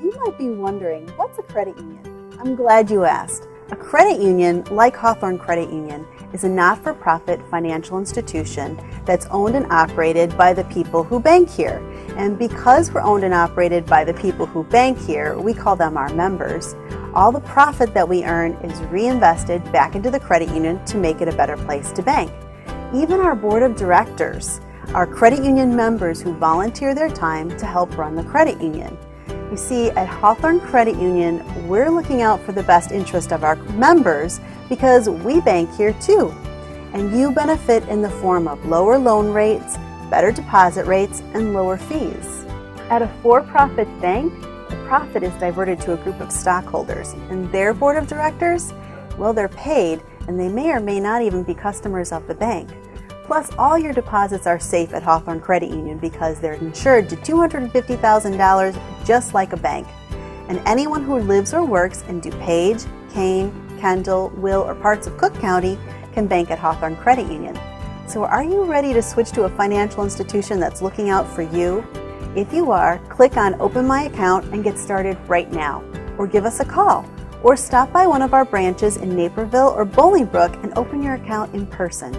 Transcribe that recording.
You might be wondering, what's a credit union? I'm glad you asked. A credit union, like Hawthorne Credit Union, is a not-for-profit financial institution that's owned and operated by the people who bank here. And because we're owned and operated by the people who bank here, we call them our members. All the profit that we earn is reinvested back into the credit union to make it a better place to bank. Even our board of directors are credit union members who volunteer their time to help run the credit union. You see, at Hawthorne Credit Union, we're looking out for the best interest of our members because we bank here too. And you benefit in the form of lower loan rates, better deposit rates, and lower fees. At a for-profit bank, the profit is diverted to a group of stockholders, and their board of directors, well, they're paid, and they may or may not even be customers of the bank. Plus, all your deposits are safe at Hawthorne Credit Union because they're insured to $250,000 just like a bank. And anyone who lives or works in DuPage, Kane, Kendall, Will, or parts of Cook County can bank at Hawthorne Credit Union. So are you ready to switch to a financial institution that's looking out for you? If you are, click on Open My Account and get started right now. Or give us a call. Or stop by one of our branches in Naperville or Bolingbrook and open your account in person.